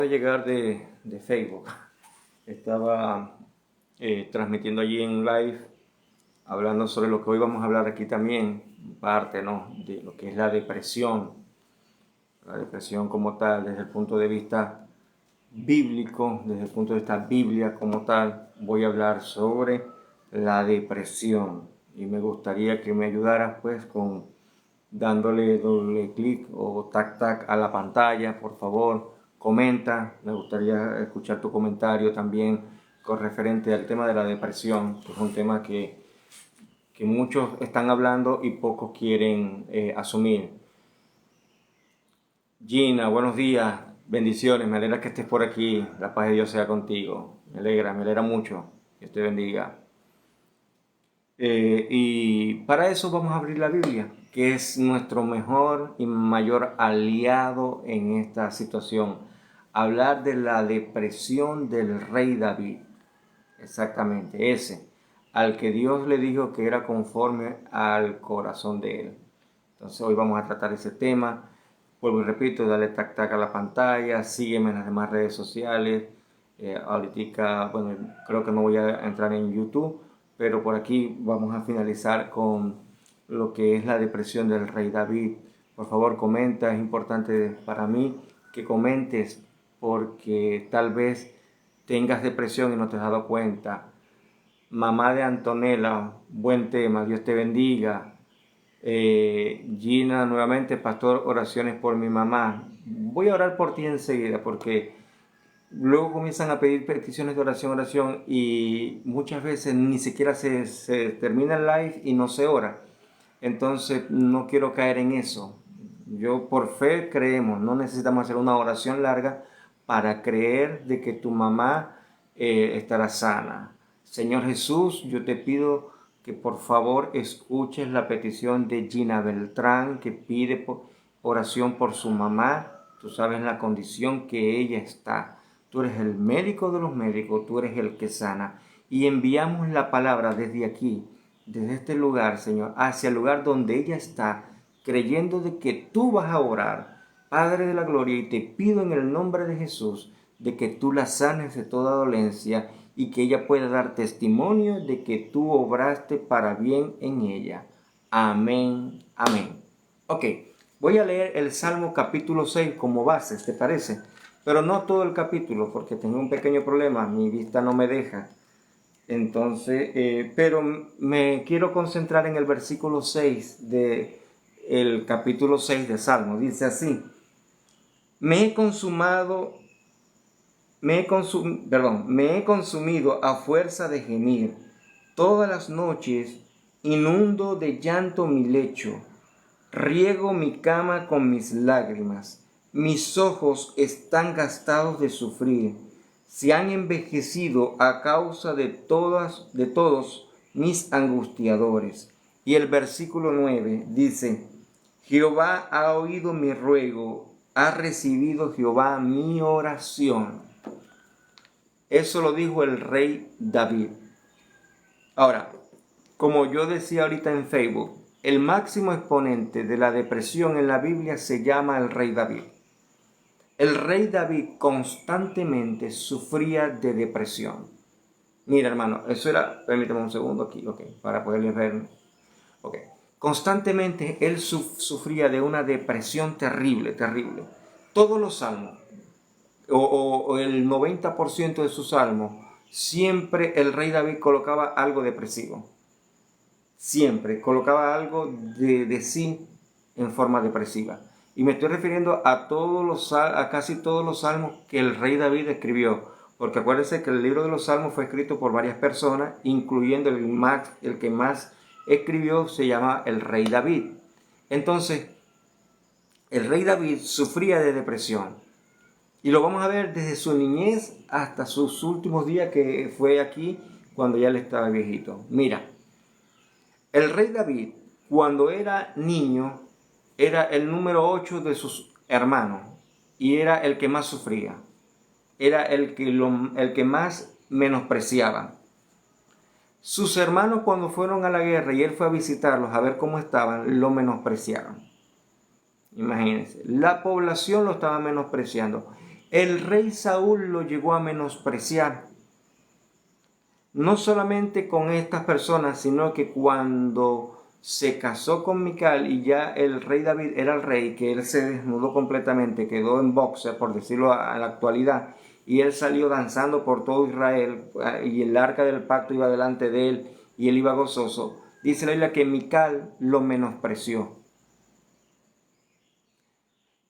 De llegar de Facebook. Estaba transmitiendo allí en live, hablando sobre lo que hoy vamos a hablar aquí también, parte, ¿no?, de lo que es la depresión como tal, desde el punto de vista bíblico, desde el punto de vista Biblia como tal. Voy a hablar sobre la depresión y me gustaría que me ayudaras pues con dándole doble clic o tac tac a la pantalla, por favor. Comenta, me gustaría escuchar tu comentario también con referente al tema de la depresión, que es un tema que muchos están hablando y pocos quieren asumir. Gina, buenos días, bendiciones, me alegra que estés por aquí, la paz de Dios sea contigo, me alegra mucho, que te bendiga. Y para eso vamos a abrir la Biblia, que es nuestro mejor y mayor aliado en esta situación. Hablar de la depresión del rey David, exactamente ese, al que Dios le dijo que era conforme al corazón de él. Entonces hoy vamos a tratar ese tema. Vuelvo y repito, dale tac tac a la pantalla, sígueme en las demás redes sociales. Ahorita, bueno, creo que no voy a entrar en YouTube, pero por aquí vamos a finalizar con lo que es la depresión del rey David. Por favor, comenta, es importante para mí que comentes porque tal vez tengas depresión y no te has dado cuenta. Mamá de Antonella, buen tema, Dios te bendiga. Gina, nuevamente, pastor, oraciones por mi mamá. Voy a orar por ti enseguida porque luego comienzan a pedir peticiones de oración y muchas veces ni siquiera se termina el live y no se ora. Entonces no quiero caer en eso. Yo por fe creemos, no necesitamos hacer una oración larga para creer de que tu mamá estará sana. Señor Jesús, yo te pido que por favor escuches la petición de Gina Beltrán, que pide oración por su mamá. Tú sabes la condición que ella está. Tú eres el médico de los médicos, tú eres el que sana. Y enviamos la palabra desde aquí, desde este lugar, Señor, hacia el lugar donde ella está, creyendo de que tú vas a orar, Padre de la gloria, y te pido en el nombre de Jesús de que tú la sanes de toda dolencia y que ella pueda dar testimonio de que tú obraste para bien en ella. Amén, amén. Ok, voy a leer el Salmo capítulo 6 como base, ¿te parece? Pero no todo el capítulo, porque tengo un pequeño problema, mi vista no me deja. Entonces, pero me quiero concentrar en el versículo 6 de el capítulo 6 de Salmo. Dice así: me he consumado, me he consumido a fuerza de gemir. Todas las noches inundo de llanto mi lecho, riego mi cama con mis lágrimas. Mis ojos están gastados de sufrir, se han envejecido a causa de todos mis angustiadores. Y el versículo 9 dice: Jehová ha oído mi ruego, ha recibido Jehová mi oración. Eso lo dijo el rey David. Ahora, como yo decía ahorita en Facebook, el máximo exponente de la depresión en la Biblia se llama el rey David. El rey David constantemente sufría de depresión. Mira, hermano, eso era, permíteme un segundo aquí, para poderles ver. Constantemente él sufría de una depresión terrible, terrible. Todos los salmos, o el 90% de sus salmos, siempre el rey David colocaba algo depresivo. Siempre colocaba algo de sí en forma depresiva. Y me estoy refiriendo a casi todos los salmos que el rey David escribió. Porque acuérdense que el libro de los salmos fue escrito por varias personas, incluyendo el que más escribió se llama el rey David. Entonces, el rey David sufría de depresión. Y lo vamos a ver desde su niñez hasta sus últimos días, que fue aquí cuando ya le estaba viejito. Mira, el rey David, cuando era niño, era el número 8 de sus hermanos y era el que más sufría. Era el que más menospreciaba. Sus hermanos, cuando fueron a la guerra y él fue a visitarlos a ver cómo estaban, lo menospreciaron. Imagínense, la población lo estaba menospreciando. El rey Saúl lo llegó a menospreciar. No solamente con estas personas, sino que cuando se casó con Mical y ya el rey David era el rey, que él se desnudó completamente, quedó en boxer, por decirlo a la actualidad, y él salió danzando por todo Israel, y el arca del pacto iba delante de él, y él iba gozoso. Dice la Biblia que Mical lo menospreció.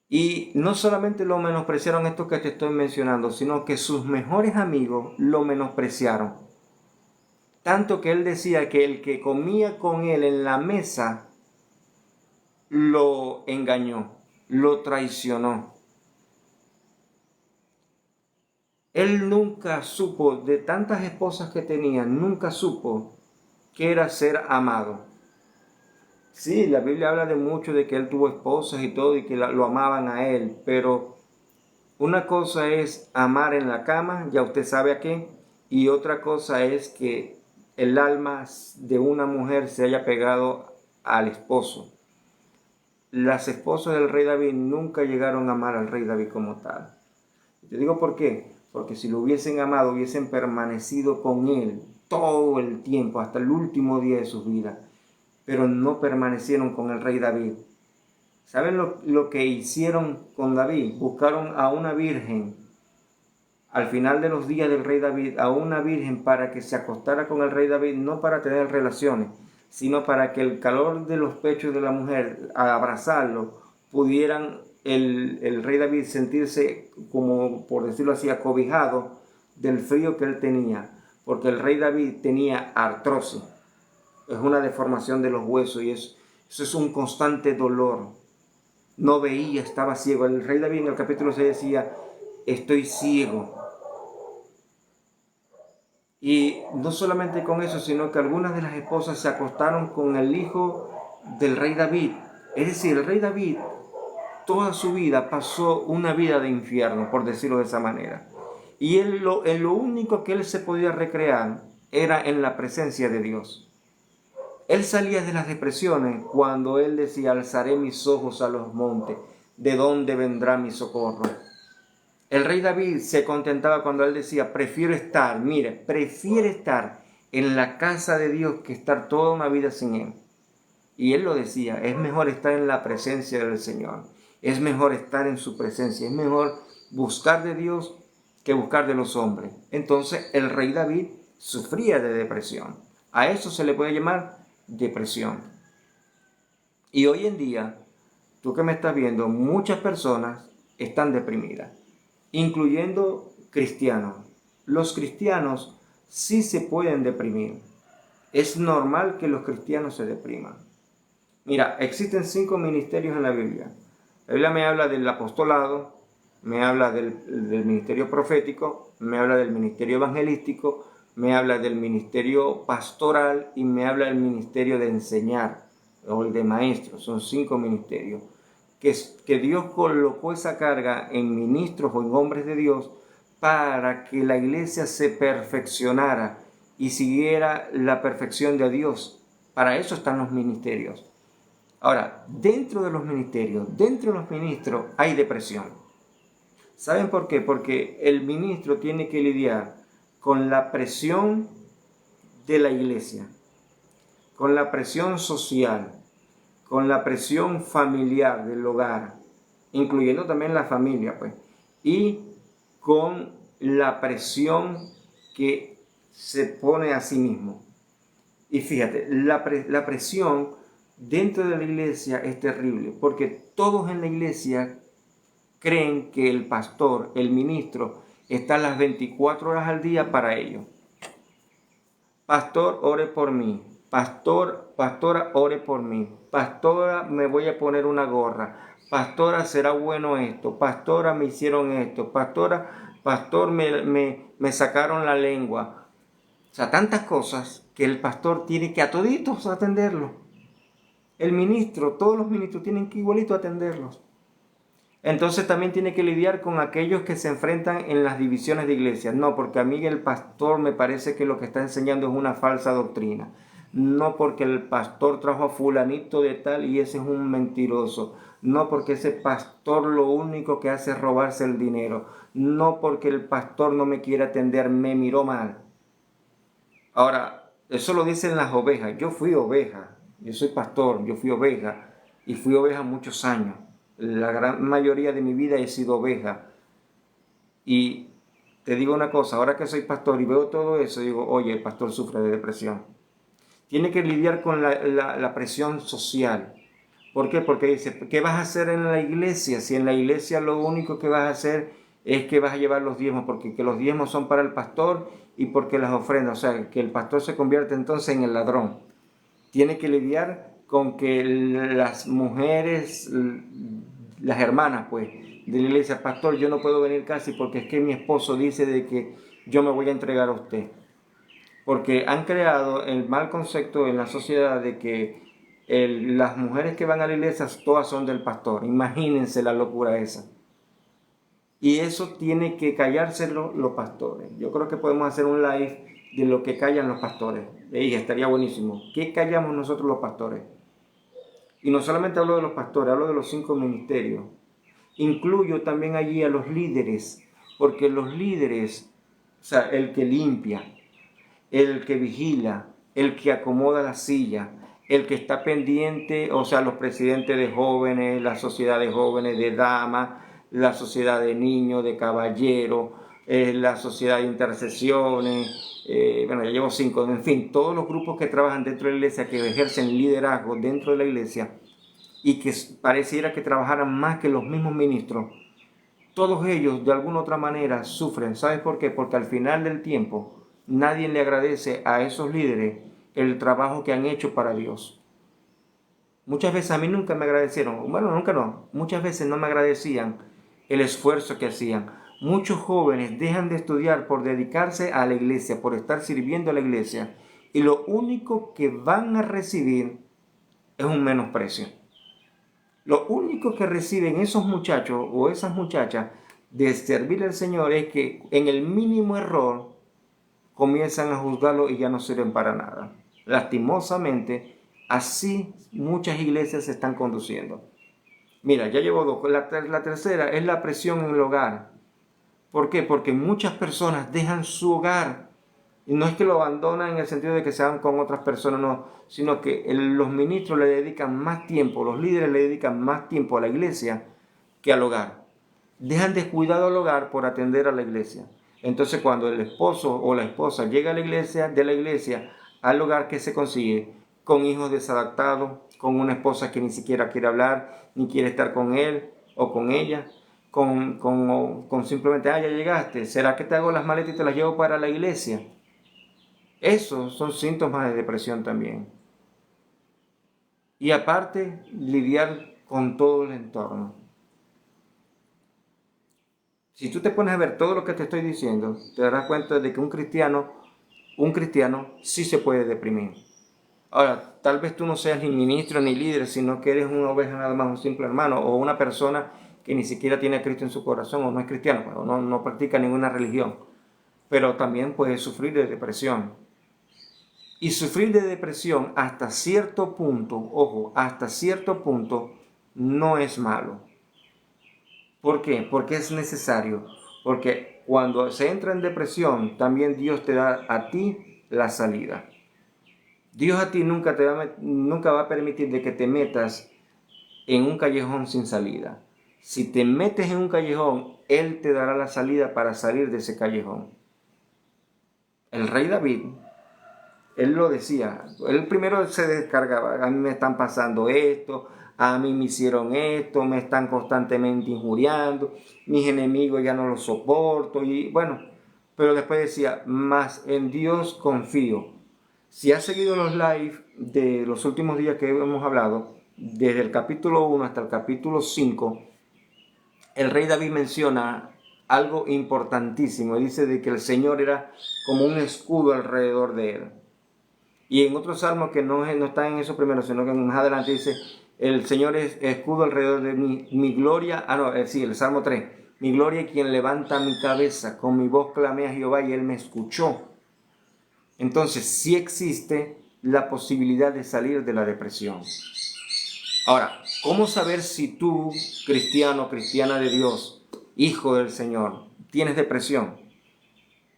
Y no solamente lo menospreciaron estos que te estoy mencionando, sino que sus mejores amigos lo menospreciaron. Tanto que él decía que el que comía con él en la mesa lo engañó, lo traicionó. Él nunca supo, de tantas esposas que tenía, nunca supo que era ser amado. Sí, la Biblia habla de mucho de que él tuvo esposas y todo y que lo amaban a él, pero una cosa es amar en la cama, ya usted sabe a qué, y otra cosa es que el alma de una mujer se haya pegado al esposo. Las esposas del rey David nunca llegaron a amar al rey David como tal. Te digo por qué, porque si lo hubiesen amado, hubiesen permanecido con él todo el tiempo, hasta el último día de sus vidas, pero no permanecieron con el rey David. ¿Saben lo que hicieron con David? Buscaron a una virgen al final de los días del rey David, a una virgen para que se acostara con el rey David, no para tener relaciones, sino para que el calor de los pechos de la mujer, al abrazarlo, pudieran el rey David sentirse como, por decirlo así, acobijado del frío que él tenía, porque el rey David tenía artrosis, es una deformación de los huesos y eso es un constante dolor. No veía, estaba ciego. El rey David en el capítulo 6 decía, estoy ciego. Y no solamente con eso, sino que algunas de las esposas se acostaron con el hijo del rey David. Es decir, el rey David toda su vida pasó una vida de infierno, por decirlo de esa manera. Y en lo único que él se podía recrear era en la presencia de Dios. Él salía de las depresiones cuando él decía, alzaré mis ojos a los montes, ¿de dónde vendrá mi socorro? El rey David se contentaba cuando él decía, prefiere estar en la casa de Dios que estar toda una vida sin él. Y él lo decía, es mejor estar en la presencia del Señor, es mejor estar en su presencia, es mejor buscar de Dios que buscar de los hombres. Entonces el rey David sufría de depresión. A eso se le puede llamar depresión. Y hoy en día, tú que me estás viendo, muchas personas están deprimidas, incluyendo cristianos. Los cristianos sí se pueden deprimir. Es normal que los cristianos se depriman. Mira, existen 5 ministerios en la Biblia. La Biblia me habla del apostolado, me habla del ministerio profético, me habla del ministerio evangelístico, me habla del ministerio pastoral y me habla del ministerio de enseñar o el de maestro. Son 5 ministerios. Que Dios colocó esa carga en ministros o en hombres de Dios para que la iglesia se perfeccionara y siguiera la perfección de Dios. Para eso están los ministerios. Ahora, dentro de los ministerios, dentro de los ministros hay depresión. ¿Saben por qué? Porque el ministro tiene que lidiar con la presión de la iglesia, con la presión social, con la presión familiar del hogar, incluyendo también la familia, pues, y con la presión que se pone a sí mismo. Y fíjate, la presión dentro de la iglesia es terrible, porque todos en la iglesia creen que el pastor, el ministro, está las 24 horas al día para ellos. Pastor, ore por mí. Pastora, ore por mí. Pastora, me voy a poner una gorra. Pastora, será bueno esto. Pastora, me hicieron esto. Pastor, me sacaron la lengua. O sea, tantas cosas que el pastor tiene que a toditos atenderlo. El ministro, todos los ministros tienen que igualito atenderlos. Entonces también tiene que lidiar con aquellos que se enfrentan en las divisiones de iglesias. No, porque a mí el pastor me parece que lo que está enseñando es una falsa doctrina. No porque el pastor trajo a fulanito de tal y ese es un mentiroso. no porque ese pastor lo único que hace es robarse el dinero, no porque el pastor no me quiere atender, me miró mal. Ahora, eso lo dicen las ovejas. Yo fui oveja, yo soy pastor, yo fui oveja y fui oveja muchos años. La gran mayoría de mi vida he sido oveja. Y te digo una cosa, ahora que soy pastor y veo todo eso, digo, oye, el pastor sufre de depresión. Tiene que lidiar con la presión social. ¿Por qué? Porque dice, ¿qué vas a hacer en la iglesia? Si en la iglesia lo único que vas a hacer es que vas a llevar los diezmos, porque que los diezmos son para el pastor y porque las ofrendas, o sea, que el pastor se convierte entonces en el ladrón. Tiene que lidiar con que las mujeres, las hermanas, pues, de la iglesia, pastor, yo no puedo venir casi porque es que mi esposo dice de que yo me voy a entregar a usted. Porque han creado el mal concepto en la sociedad de que las mujeres que van a la iglesia todas son del pastor. Imagínense la locura esa. Y eso tiene que callárselo los pastores. Yo creo que podemos hacer un live de lo que callan los pastores. Estaría buenísimo. ¿Qué callamos nosotros los pastores? Y no solamente hablo de los pastores, hablo de los 5 ministerios. Incluyo también allí a los líderes, porque los líderes, o sea, el que limpia, el que vigila, el que acomoda la silla, el que está pendiente, o sea, los presidentes de jóvenes, la sociedad de jóvenes, de damas, la sociedad de niños, de caballeros, la sociedad de intercesiones, bueno, ya llevo 5, en fin, todos los grupos que trabajan dentro de la iglesia, que ejercen liderazgo dentro de la iglesia y que pareciera que trabajaran más que los mismos ministros, todos ellos de alguna otra manera sufren. ¿Sabes por qué? Porque al final del tiempo nadie le agradece a esos líderes el trabajo que han hecho para Dios. Muchas veces a mí nunca me agradecieron, bueno, nunca no, muchas veces no me agradecían el esfuerzo que hacían. Muchos jóvenes dejan de estudiar por dedicarse a la iglesia, por estar sirviendo a la iglesia, y lo único que van a recibir es un menosprecio. Lo único que reciben esos muchachos o esas muchachas de servir al Señor es que en el mínimo error comienzan a juzgarlo y ya no sirven para nada. Lastimosamente, así muchas iglesias se están conduciendo. Mira, ya llevo 2. La tercera es la presión en el hogar. ¿Por qué? Porque muchas personas dejan su hogar. Y no es que lo abandonan en el sentido de que se van con otras personas, no, sino que los ministros le dedican más tiempo, los líderes le dedican más tiempo a la iglesia que al hogar. Dejan descuidado al hogar por atender a la iglesia. Entonces cuando el esposo o la esposa llega a la iglesia, de la iglesia al hogar, ¿qué se consigue? Con hijos desadaptados, con una esposa que ni siquiera quiere hablar, ni quiere estar con él o con ella, con simplemente, ya llegaste, ¿será que te hago las maletas y te las llevo para la iglesia? Esos son síntomas de depresión también. Y aparte, lidiar con todo el entorno. Si tú te pones a ver todo lo que te estoy diciendo, te darás cuenta de que un cristiano sí se puede deprimir. Ahora, tal vez tú no seas ni ministro ni líder, sino que eres una oveja nada más, un simple hermano, o una persona que ni siquiera tiene a Cristo en su corazón, o no es cristiano, o no practica ninguna religión. Pero también puedes sufrir de depresión. Y sufrir de depresión hasta cierto punto, ojo, hasta cierto punto no es malo. ¿Por qué? Porque es necesario. Porque cuando se entra en depresión, también Dios te da a ti la salida. Dios a ti nunca va a permitir de que te metas en un callejón sin salida. Si te metes en un callejón, Él te dará la salida para salir de ese callejón. El rey David, él lo decía, él primero se descargaba, a mí me están pasando esto, a mí me hicieron esto, me están constantemente injuriando, mis enemigos ya no los soporto, y bueno, pero después decía, más en Dios confío. Si has seguido los live de los últimos días que hemos hablado, desde el capítulo 1 hasta el capítulo 5, el rey David menciona algo importantísimo, dice de que el Señor era como un escudo alrededor de él. Y en otros salmos que no están en eso primero, sino que más adelante dice, el Señor es escudo alrededor de mí, mi gloria, el Salmo 3, mi gloria es quien levanta mi cabeza, con mi voz clamé a Jehová y Él me escuchó. Entonces sí existe la posibilidad de salir de la depresión. Ahora, ¿cómo saber si tú, cristiano, cristiana de Dios, hijo del Señor, tienes depresión?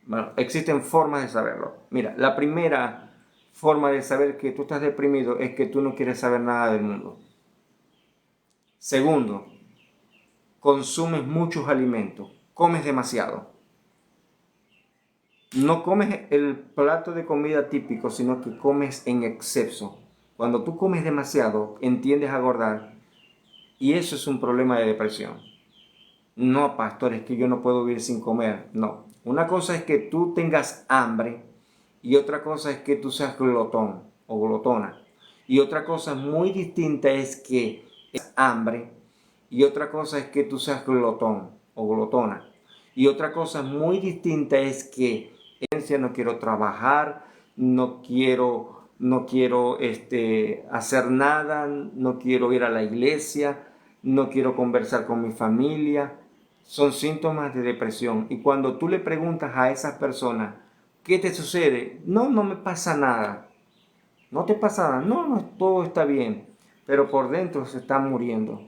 Bueno, existen formas de saberlo. Mira, la primera forma de saber que tú estás deprimido es que tú no quieres saber nada del mundo. Segundo, consumes muchos alimentos, comes demasiado. No comes el plato de comida típico, sino que comes en exceso. Cuando tú comes demasiado, tiendes a engordar y eso es un problema de depresión. No, pastor, es que yo no puedo vivir sin comer. No. Una cosa es que tú tengas hambre y otra cosa es que tú seas glotón o glotona. Y otra cosa muy distinta es que es hambre y otra cosa es que tú seas glotón o glotona. Y otra cosa muy distinta es que no quiero trabajar, no quiero hacer nada, no quiero ir a la iglesia, no quiero conversar con mi familia. Son síntomas de depresión. Y cuando tú le preguntas a esas personas, ¿qué te sucede? No, no me pasa nada. No te pasa nada. No, no, todo está bien. Pero por dentro se están muriendo.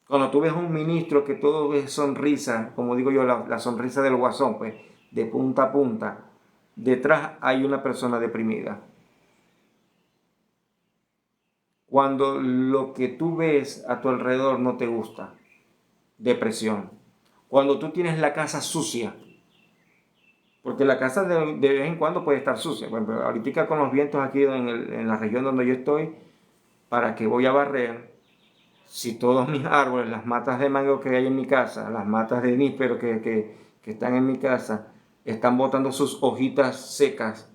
Cuando tú ves a un ministro que todo es sonrisa, como digo yo, la sonrisa del guasón, pues, de punta a punta, detrás hay una persona deprimida. Cuando lo que tú ves a tu alrededor no te gusta, depresión. Cuando tú tienes la casa sucia, porque la casa de vez en cuando puede estar sucia. Bueno, ahorita con los vientos aquí en la región donde yo estoy, ¿para qué voy a barrer? Si todos mis árboles, las matas de mango que hay en mi casa, las matas de níspero que están en mi casa, están botando sus hojitas secas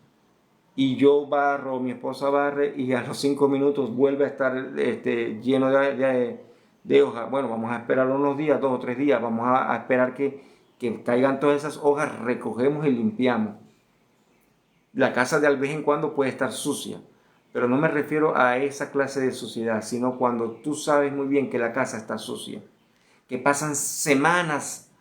y yo barro, mi esposa barre y a los 5 minutos vuelve a estar lleno de hojas. Bueno, vamos a esperar unos días, 2 o 3 días, vamos a esperar que caigan todas esas hojas, recogemos y limpiamos. La casa de vez en cuando puede estar sucia, pero no me refiero a esa clase de suciedad, sino cuando tú sabes muy bien que la casa está sucia, que pasan semanas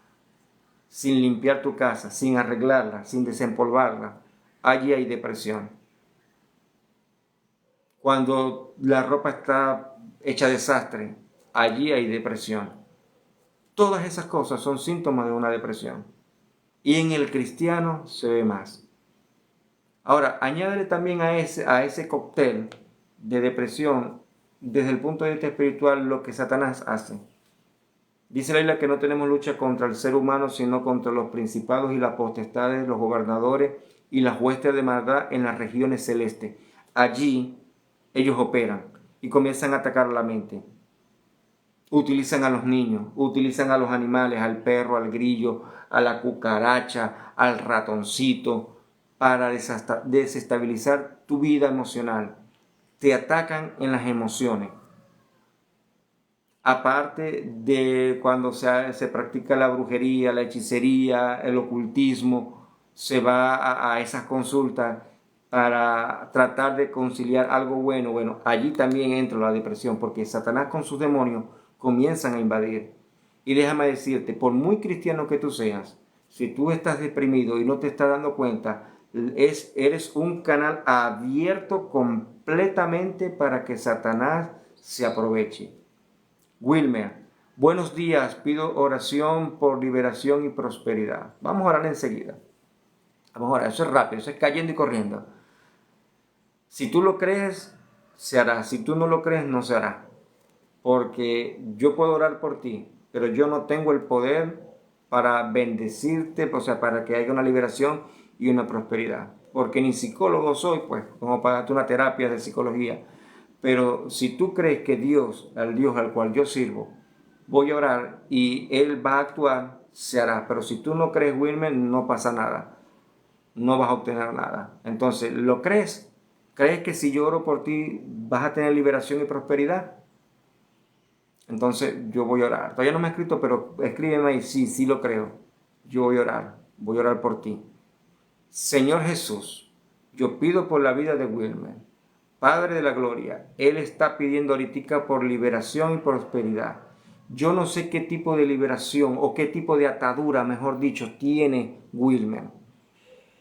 sin limpiar tu casa, sin arreglarla, sin desempolvarla. Allí hay depresión. Cuando la ropa está hecha desastre, allí hay depresión. Todas esas cosas son síntomas de una depresión. Y en el cristiano se ve más. Ahora, añádele también a ese cóctel de depresión, desde el punto de vista espiritual, lo que Satanás hace. Dice la Biblia que no tenemos lucha contra el ser humano, sino contra los principados y las potestades, los gobernadores y las huestes de maldad en las regiones celestes. Allí ellos operan y comienzan a atacar la mente. Utilizan a los niños, utilizan a los animales, al perro, al grillo, a la cucaracha, al ratoncito, para desestabilizar tu vida emocional. Te atacan en las emociones. Aparte de cuando se practica la brujería, la hechicería, el ocultismo, se va a esas consultas para tratar de conciliar algo bueno. Bueno, allí también entra la depresión, porque Satanás con sus demonios comienzan a invadir. Y déjame decirte, por muy cristiano que tú seas, si tú estás deprimido y no te estás dando cuenta, eres un canal abierto completamente para que Satanás se aproveche. Wilmer, buenos días, pido oración por liberación y prosperidad. Vamos a orar enseguida. Vamos a orar, eso es rápido, eso es cayendo y corriendo. Si tú lo crees, se hará. Si tú no lo crees, no se hará. Porque yo puedo orar por ti, pero yo no tengo el poder para bendecirte, o sea, para que haya una liberación y una prosperidad. Porque ni psicólogo soy, pues, como para darte una terapia de psicología. Pero si tú crees que Dios, al Dios al cual yo sirvo, voy a orar y Él va a actuar, se hará. Pero si tú no crees, Wilmer, no pasa nada. No vas a obtener nada. Entonces, ¿lo crees? ¿Crees que si yo oro por ti vas a tener liberación y prosperidad? Entonces yo voy a orar. Todavía no me he escrito, pero escríbeme ahí. Sí, sí lo creo. Yo voy a orar. Voy a orar por ti. Señor Jesús, yo pido por la vida de Wilmer. Padre de la gloria, Él está pidiendo ahorita por liberación y prosperidad. Yo no sé qué tipo de liberación o qué tipo de atadura, mejor dicho, tiene Wilmer.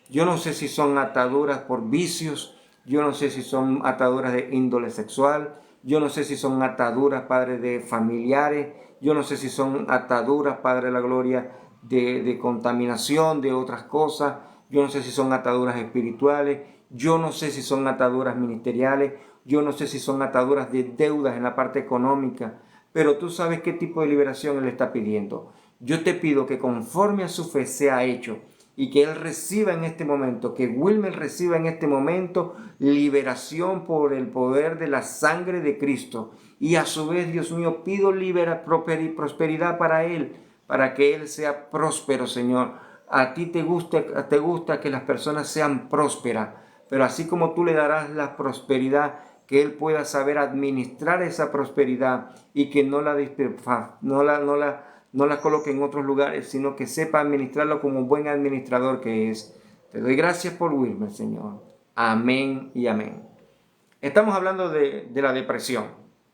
Yo no sé si son ataduras por vicios, yo no sé si son ataduras de índole sexual, yo no sé si son ataduras, Padre, de familiares, yo no sé si son ataduras, Padre de la Gloria, de contaminación, de otras cosas, yo no sé si son ataduras espirituales, yo no sé si son ataduras ministeriales, yo no sé si son ataduras de deudas en la parte económica, pero tú sabes qué tipo de liberación Él está pidiendo. Yo te pido que conforme a su fe sea hecho y que Él reciba en este momento, que Wilmer reciba en este momento liberación por el poder de la sangre de Cristo. Y a su vez, Dios mío, pido prosperidad para Él, para que Él sea próspero, Señor. A ti te gusta que las personas sean prósperas, pero así como tú le darás la prosperidad, que Él pueda saber administrar esa prosperidad y que no la coloque en otros lugares, sino que sepa administrarlo como un buen administrador que es. Te doy gracias por Wilmer, Señor. Amén y amén. Estamos hablando de la depresión.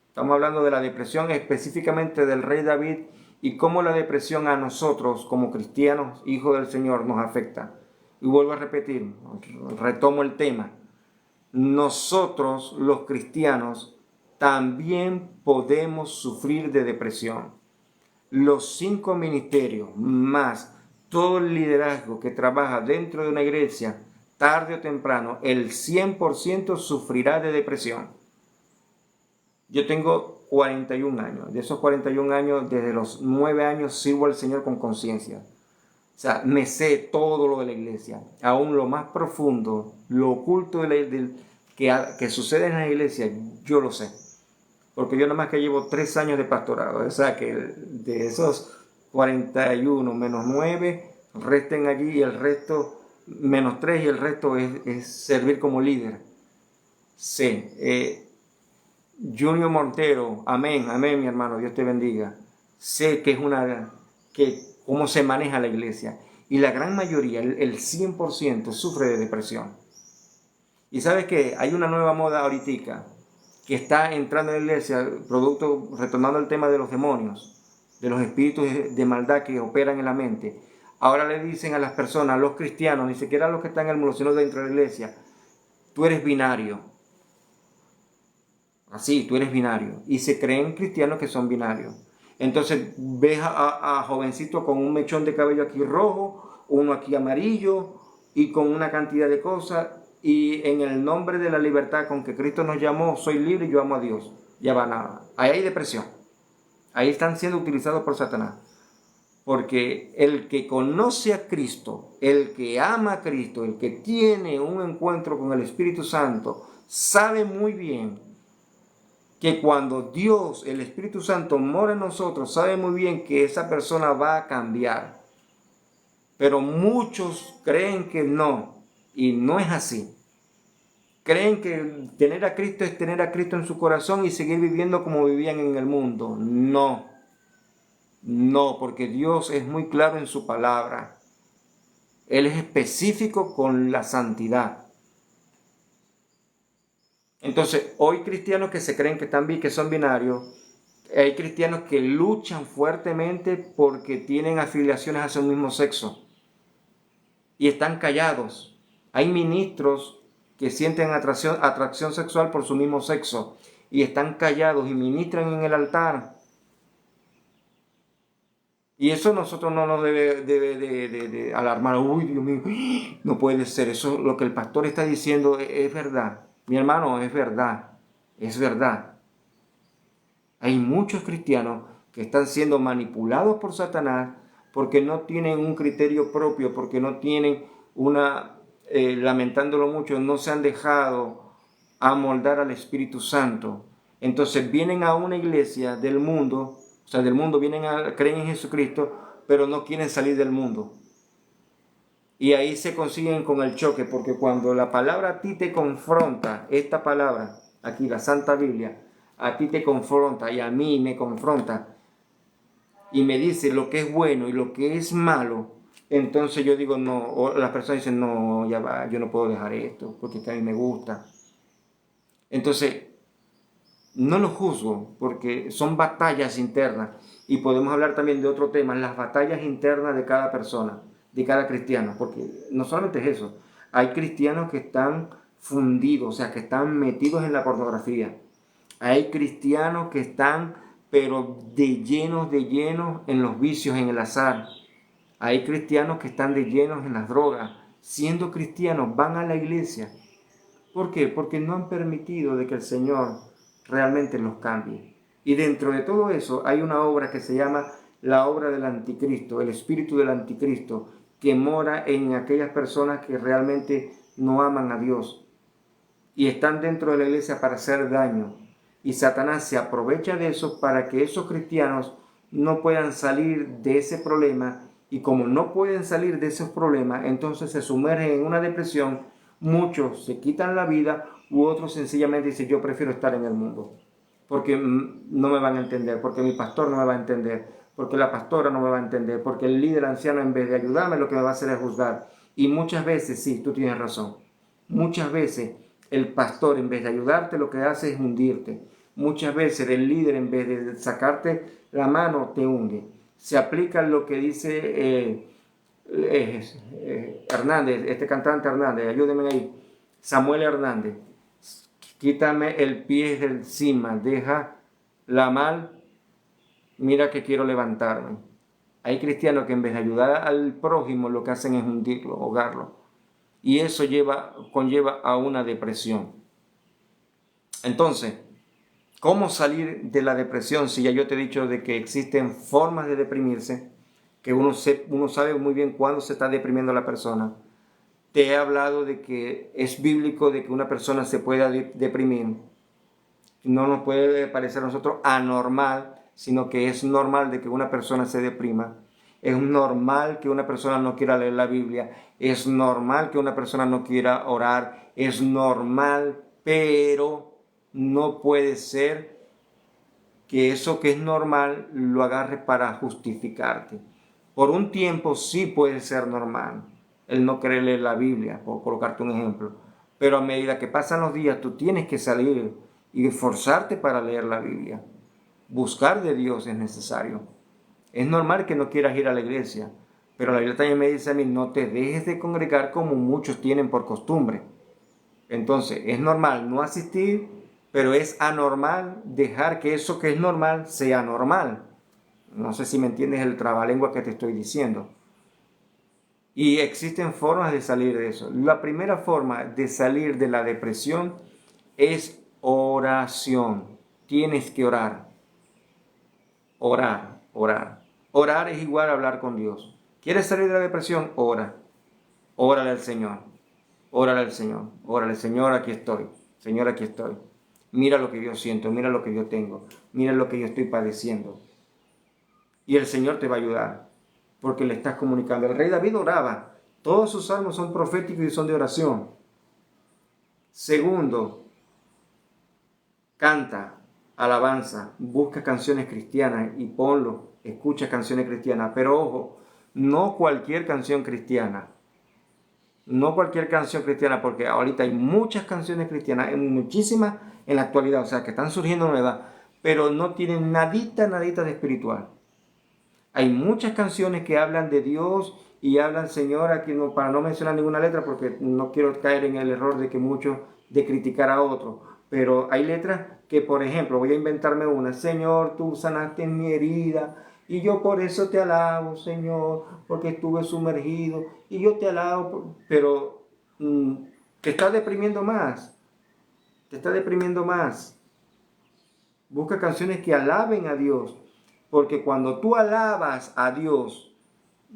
Estamos hablando de la depresión específicamente del rey David y cómo la depresión a nosotros como cristianos, hijos del Señor, nos afecta. Y vuelvo a repetir, retomo el tema. Nosotros los cristianos también podemos sufrir de depresión. Los 5 ministerios más todo el liderazgo que trabaja dentro de una iglesia, tarde o temprano, el 100% sufrirá de depresión. Yo tengo 41 años. De esos 41 años, desde los 9 años sirvo al Señor con conciencia. O sea, me sé todo lo de la iglesia, aún lo más profundo, lo oculto que sucede en la iglesia, yo lo sé. Porque yo nada más que llevo 3 años de pastorado. O sea, que de esos 41 menos 9, resten allí y el resto, menos 3 y el resto es servir como líder. Sé. Junior Montero, amén, amén, mi hermano, Dios te bendiga. Sé que cómo se maneja la iglesia. Y la gran mayoría, el 100%, sufre de depresión. Y sabes que hay una nueva moda ahorita que está entrando en la iglesia, retomando el tema de los demonios, de los espíritus de maldad que operan en la mente. Ahora le dicen a las personas, a los cristianos, ni siquiera a los que están en el mundo, sino dentro de la iglesia, tú eres binario. Así, tú eres binario. Y se creen cristianos que son binarios. Entonces ves a jovencitos con un mechón de cabello aquí rojo, uno aquí amarillo y con una cantidad de cosas. Y en el nombre de la libertad con que Cristo nos llamó, soy libre y yo amo a Dios. Ya va nada. Ahí hay depresión. Ahí están siendo utilizados por Satanás. Porque el que conoce a Cristo, el que ama a Cristo, el que tiene un encuentro con el Espíritu Santo, sabe muy bien que cuando Dios, el Espíritu Santo, mora en nosotros, sabe muy bien que esa persona va a cambiar. Pero muchos creen que no, y no es así. Creen que tener a Cristo es tener a Cristo en su corazón y seguir viviendo como vivían en el mundo. No, no, porque Dios es muy claro en su palabra. Él es específico con la santidad. Entonces, hoy cristianos que se creen que son binarios, hay cristianos que luchan fuertemente porque tienen afiliaciones hacia un mismo sexo y están callados. Hay ministros que sienten atracción sexual por su mismo sexo y están callados y ministran en el altar. Y eso nosotros no nos debe de alarmar. Uy, Dios mío, no puede ser. Eso lo que el pastor está diciendo es verdad. Mi hermano, es verdad. Es verdad. Hay muchos cristianos que están siendo manipulados por Satanás porque no tienen un criterio propio, porque no tienen lamentándolo mucho, no se han dejado amoldar al Espíritu Santo. Entonces vienen a una iglesia del mundo, o sea, del mundo creen en Jesucristo, pero no quieren salir del mundo. Y ahí se consiguen con el choque, porque cuando la palabra a ti te confronta, esta palabra, aquí la Santa Biblia, a ti te confronta y a mí me confronta y me dice lo que es bueno y lo que es malo, entonces yo digo no, o las personas dicen no, ya va, yo no puedo dejar esto porque a mí me gusta. Entonces, no lo juzgo porque son batallas internas y podemos hablar también de otro tema, las batallas internas de cada persona, de cada cristiano, porque no solamente es eso, hay cristianos que están fundidos, o sea, que están metidos en la pornografía. Hay cristianos que están, pero de llenos en los vicios, en el azar. Hay cristianos que están de llenos en las drogas. Siendo cristianos, van a la iglesia. ¿Por qué? Porque no han permitido de que el Señor realmente los cambie. Y dentro de todo eso hay una obra que se llama la obra del anticristo, el espíritu del anticristo, que mora en aquellas personas que realmente no aman a Dios y están dentro de la iglesia para hacer daño. Y Satanás se aprovecha de eso para que esos cristianos no puedan salir de ese problema, y como no pueden salir de esos problemas, entonces se sumergen en una depresión. Muchos se quitan la vida, u otros sencillamente dicen: yo prefiero estar en el mundo, porque no me van a entender, porque mi pastor no me va a entender, porque la pastora no me va a entender, porque el líder anciano, en vez de ayudarme, lo que me va a hacer es juzgar. Y muchas veces, sí, tú tienes razón, muchas veces el pastor, en vez de ayudarte, lo que hace es hundirte. Muchas veces el líder, en vez de sacarte la mano, te hunde. Se aplica lo que dice Hernández, este cantante Hernández, ayúdenme ahí, Samuel Hernández: quítame el pie de encima, deja la mal, mira que quiero levantarme. Hay cristianos que en vez de ayudar al prójimo, lo que hacen es hundirlo, ahogarlo. Y eso conlleva a una depresión. Entonces, ¿cómo salir de la depresión? Si ya yo te he dicho de que existen formas de deprimirse, que uno sabe muy bien cuándo se está deprimiendo la persona. Te he hablado de que es bíblico de que una persona se pueda deprimir. No nos puede parecer a nosotros anormal, sino que es normal de que una persona se deprima. Es normal que una persona no quiera leer la Biblia. Es normal que una persona no quiera orar. Es normal, pero no puede ser que eso que es normal lo agarre para justificarte. Por un tiempo sí puede ser normal el no querer leer la Biblia, por colocarte un ejemplo. Pero a medida que pasan los días, tú tienes que salir y esforzarte para leer la Biblia. Buscar de Dios es necesario. Es normal que no quieras ir a la iglesia, pero la Biblia también me dice a mí: no te dejes de congregar como muchos tienen por costumbre. Entonces, es normal no asistir, pero es anormal dejar que eso que es normal sea normal. No sé si me entiendes el trabalengua que te estoy diciendo. Y existen formas de salir de eso. La primera forma de salir de la depresión es oración. Tienes que orar. Orar, orar. Orar es igual a hablar con Dios. ¿Quieres salir de la depresión? Ora. Órale al Señor. Órale al Señor. Órale: Señor, aquí estoy. Señor, aquí estoy. Mira lo que yo siento, mira lo que yo tengo, mira lo que yo estoy padeciendo. Y el Señor te va a ayudar, porque le estás comunicando. El rey David oraba. Todos sus salmos son proféticos y son de oración. Segundo, canta, alabanza, busca canciones cristianas y ponlo, escucha canciones cristianas. Pero ojo, no cualquier canción cristiana. No cualquier canción cristiana, porque ahorita hay muchas canciones cristianas, hay muchísimas en la actualidad, o sea, que están surgiendo nuevas, pero no tienen nadita de espiritual. Hay muchas canciones que hablan de Dios y hablan, Señor, aquí no, para no mencionar ninguna letra, porque no quiero caer en el error de que muchos de criticar a otros, pero hay letras que, por ejemplo, voy a inventarme una: Señor, tú sanaste mi herida, y yo por eso te alabo, Señor, porque estuve sumergido, y yo te alabo, pero te está deprimiendo más, te está deprimiendo más. Busca canciones que alaben a Dios, porque cuando tú alabas a Dios,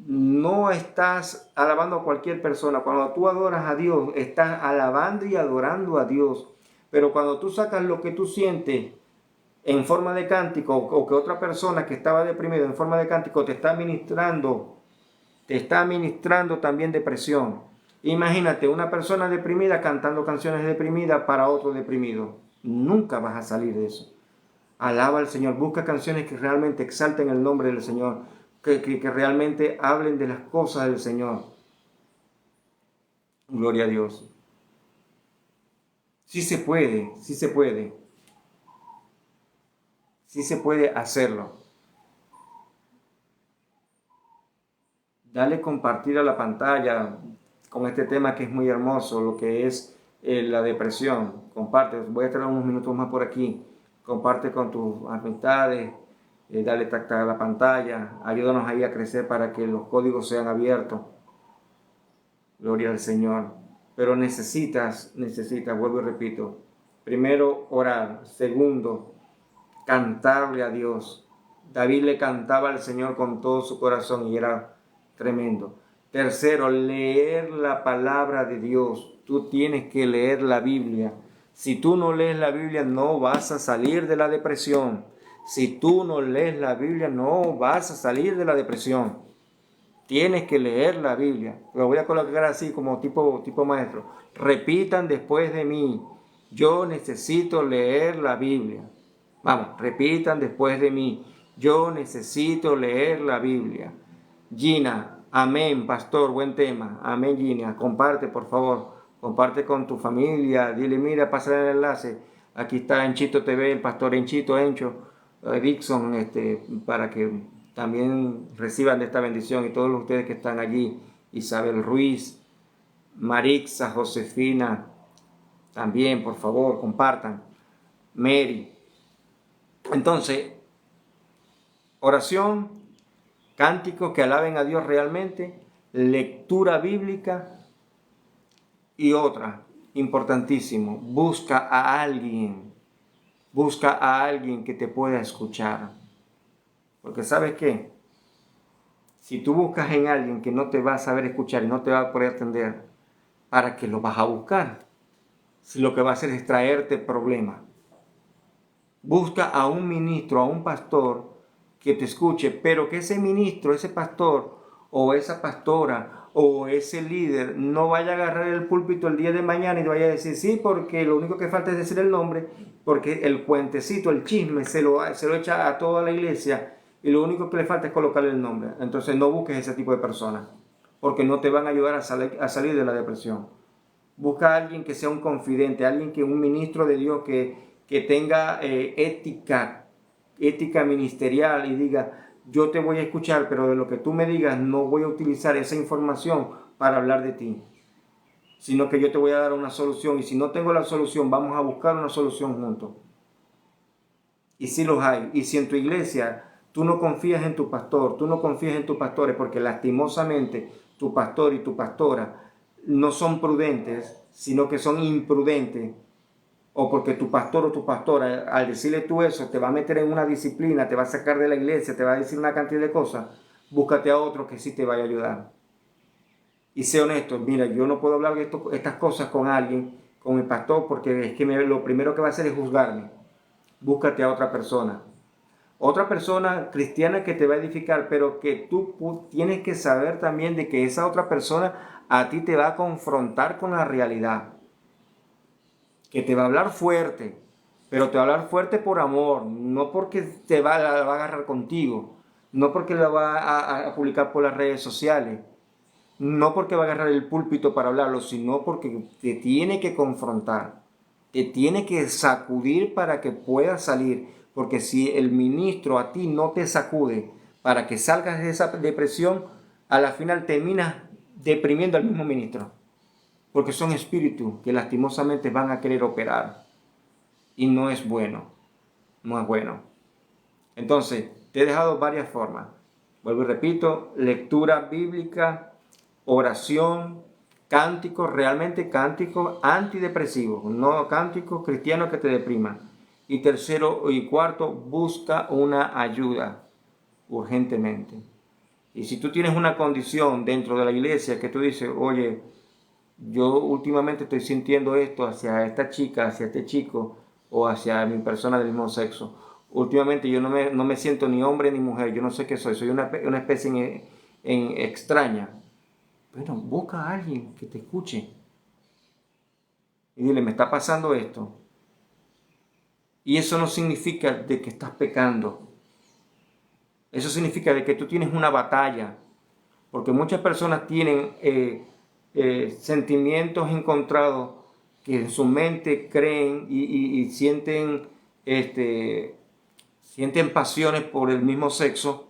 no estás alabando a cualquier persona. Cuando tú adoras a Dios, estás alabando y adorando a Dios. Pero cuando tú sacas lo que tú sientes en forma de cántico, o que otra persona que estaba deprimida en forma de cántico te está ministrando también depresión. Imagínate una persona deprimida cantando canciones deprimidas para otro deprimido. Nunca vas a salir de eso. Alaba al Señor, busca canciones que realmente exalten el nombre del Señor, que realmente hablen de las cosas del Señor. Gloria a Dios. Sí se puede, sí se puede. Sí se puede hacerlo. Dale compartir a la pantalla con este tema que es muy hermoso, lo que es la depresión. Comparte, voy a estar unos minutos más por aquí. comparte con tus amistades, dale tacta a la pantalla, ayúdanos ahí a crecer para que los códigos sean abiertos. Gloria al Señor. Pero necesitas, vuelvo y repito, primero orar, segundo, cantarle a Dios. David le cantaba al Señor con todo su corazón y era tremendo. Tercero, leer la palabra de Dios. Tú tienes que leer la Biblia. Si tú no lees la Biblia, no vas a salir de la depresión. Si tú no lees la Biblia, no vas a salir de la depresión. Tienes que leer la Biblia. Lo voy a colocar así como tipo maestro. Repitan después de mí. Yo necesito leer la Biblia. Vamos, repitan después de mí. Yo necesito leer la Biblia. Gina, amén, pastor, buen tema. Amén, Gina. Comparte, por favor. Comparte con tu familia. Dile, mira, pasa el enlace. Aquí está Enchito TV, el pastor Encho, Dixon, para que también reciban de esta bendición, y todos ustedes que están allí, Isabel Ruiz, Marixa, Josefina, también por favor compartan, Mary. Entonces, oración, cánticos que alaben a Dios realmente, lectura bíblica y otra, importantísimo, busca a alguien que te pueda escuchar. Porque ¿sabes qué? Si tú buscas en alguien que no te va a saber escuchar y no te va a poder atender, ¿para qué lo vas a buscar? Si lo que va a hacer es traerte problemas. Busca a un ministro, a un pastor que te escuche, pero que ese ministro, ese pastor o esa pastora o ese líder no vaya a agarrar el púlpito el día de mañana y te vaya a decir sí, porque lo único que falta es decir el nombre, porque el cuentecito, el chisme se lo echa a toda la iglesia y lo único que le falta es colocarle el nombre. Entonces no busques ese tipo de personas, porque no te van a ayudar a salir de la depresión. Busca a alguien que sea un confidente, un ministro de Dios que tenga ética ministerial y diga, yo te voy a escuchar, pero de lo que tú me digas no voy a utilizar esa información para hablar de ti, sino que yo te voy a dar una solución, y si no tengo la solución, vamos a buscar una solución juntos. Y si los hay, y si en tu iglesia tú no confías en tu pastor, tú no confías en tus pastores, porque lastimosamente tu pastor y tu pastora no son prudentes, sino que son imprudentes, o porque tu pastor o tu pastora, al decirle tú eso, te va a meter en una disciplina, te va a sacar de la iglesia, te va a decir una cantidad de cosas, búscate a otro que sí te vaya a ayudar. Y sé honesto, mira, yo no puedo hablar de estas cosas con alguien, con el pastor, porque es que lo primero que va a hacer es juzgarme. Búscate a otra persona cristiana que te va a edificar, pero que tú tienes que saber también de que esa otra persona a ti te va a confrontar con la realidad. Que te va a hablar fuerte, pero te va a hablar fuerte por amor, no porque la va a agarrar contigo, no porque la va a publicar por las redes sociales, no porque va a agarrar el púlpito para hablarlo, sino porque te tiene que confrontar, te tiene que sacudir para que puedas salir, porque si el ministro a ti no te sacude para que salgas de esa depresión, a la final terminas deprimiendo al mismo ministro. Porque son espíritus que lastimosamente van a querer operar. Y no es bueno. No es bueno. Entonces, te he dejado varias formas. Vuelvo y repito, lectura bíblica, oración, cánticos, realmente cánticos antidepresivos, no cánticos cristianos que te depriman. Y tercero y cuarto, busca una ayuda urgentemente. Y si tú tienes una condición dentro de la iglesia que tú dices, oye, yo últimamente estoy sintiendo esto hacia esta chica, hacia este chico o hacia mi persona del mismo sexo. Últimamente yo no me siento ni hombre ni mujer, yo no sé qué soy una especie extraña. Bueno, busca a alguien que te escuche y dile, me está pasando esto. Y eso no significa de que estás pecando. Eso significa de que tú tienes una batalla. Porque muchas personas tienen sentimientos encontrados que en su mente creen y sienten, sienten pasiones por el mismo sexo,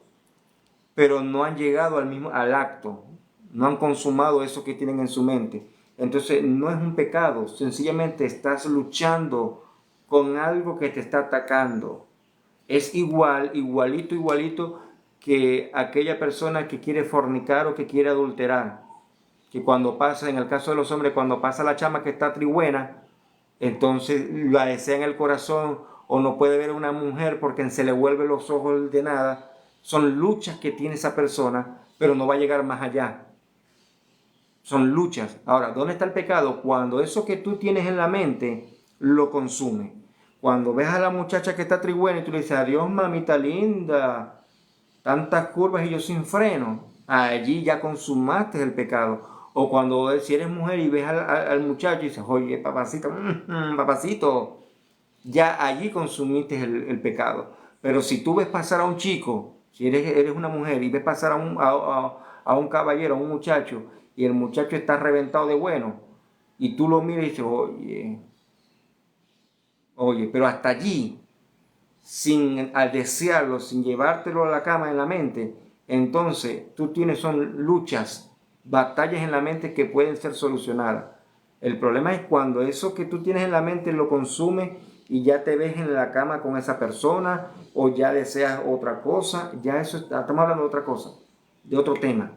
pero no han llegado al acto, no han consumado eso que tienen en su mente. Entonces no es un pecado, sencillamente estás luchando con algo que te está atacando. Es igualito que aquella persona que quiere fornicar o que quiere adulterar. Que cuando pasa, en el caso de los hombres, cuando pasa la chama que está trigüena, entonces la desea en el corazón o no puede ver a una mujer porque se le vuelven los ojos de nada. Son luchas que tiene esa persona, pero no va a llegar más allá. Son luchas. Ahora, ¿dónde está el pecado? Cuando eso que tú tienes en la mente lo consume. Cuando ves a la muchacha que está trigüena y tú le dices, adiós mamita linda, tantas curvas y yo sin freno, allí ya consumaste el pecado. O cuando si eres mujer y ves al muchacho y dices, oye papacito, papacito, ya allí consumiste el pecado. Pero si tú ves pasar a un chico, si eres una mujer y ves pasar a un caballero, a un muchacho, y el muchacho está reventado de bueno, y tú lo miras y dices, oye, pero hasta allí, sin al desearlo, sin llevártelo a la cama en la mente, entonces tú tienes son luchas, batallas en la mente que pueden ser solucionadas. El problema es cuando eso que tú tienes en la mente lo consume y ya te ves en la cama con esa persona o ya deseas otra cosa, ya eso estamos hablando de otra cosa, de otro tema.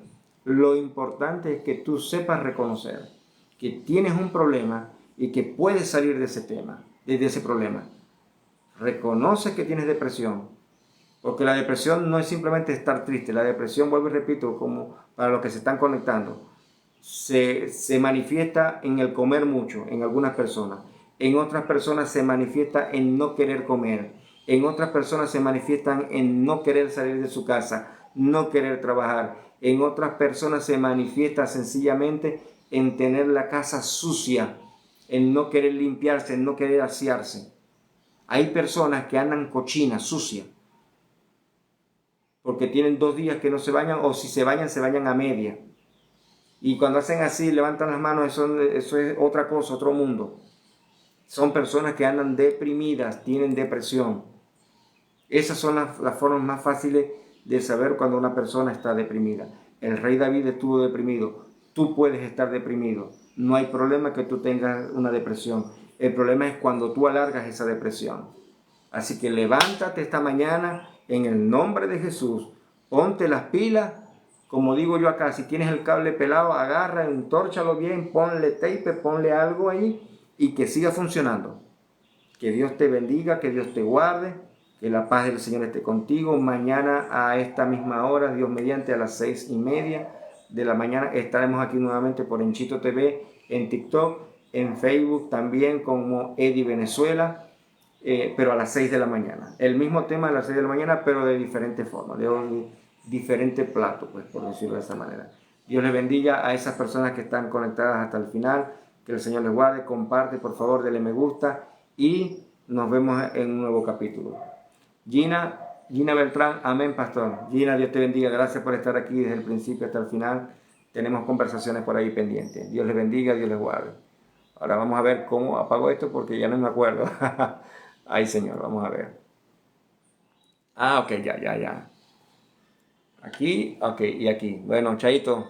Lo importante es que tú sepas reconocer que tienes un problema y que puedes salir de ese tema, de ese problema. Reconoce que tienes depresión, porque la depresión no es simplemente estar triste. La depresión, vuelvo y repito, como para los que se están conectando, se manifiesta en el comer mucho en algunas personas. En otras personas se manifiesta en no querer comer. En otras personas se manifiestan en no querer salir de su casa, no querer trabajar. En otras personas se manifiesta sencillamente en tener la casa sucia, en no querer limpiarse, en no querer asearse. Hay personas que andan cochinas, sucias, porque tienen 2 días que no se bañan o si se bañan a media. Y cuando hacen así, levantan las manos, eso es otra cosa, otro mundo. Son personas que andan deprimidas, tienen depresión. Esas son las formas más fáciles de saber cuando una persona está deprimida. El rey David estuvo deprimido. Tú puedes estar deprimido. No hay problema que tú tengas una depresión. El problema es cuando tú alargas esa depresión. Así que levántate esta mañana en el nombre de Jesús. Ponte las pilas. Como digo yo acá, si tienes el cable pelado, agarra, entórchalo bien, ponle tape, ponle algo ahí y que siga funcionando. Que Dios te bendiga, que Dios te guarde, que la paz del Señor esté contigo. Mañana a esta misma hora, Dios mediante, a las 6:30 de la mañana, estaremos aquí nuevamente por Enchito TV, en TikTok, en Facebook también como Eddie Venezuela, pero a las 6 de la mañana. El mismo tema a las 6 de la mañana, pero de diferente forma, de un diferente plato, pues, por decirlo de esa manera. Dios les bendiga a esas personas que están conectadas hasta el final. Que el Señor les guarde. Comparte, por favor, denle me gusta y nos vemos en un nuevo capítulo. Gina Beltrán, amén, pastor. Gina, Dios te bendiga. Gracias por estar aquí desde el principio hasta el final. Tenemos conversaciones por ahí pendientes. Dios les bendiga, Dios les guarde. Ahora vamos a ver cómo apago esto porque ya no me acuerdo. Ay, Señor, vamos a ver. Ah, ok, ya. Aquí, ok, y aquí. Bueno, chaito.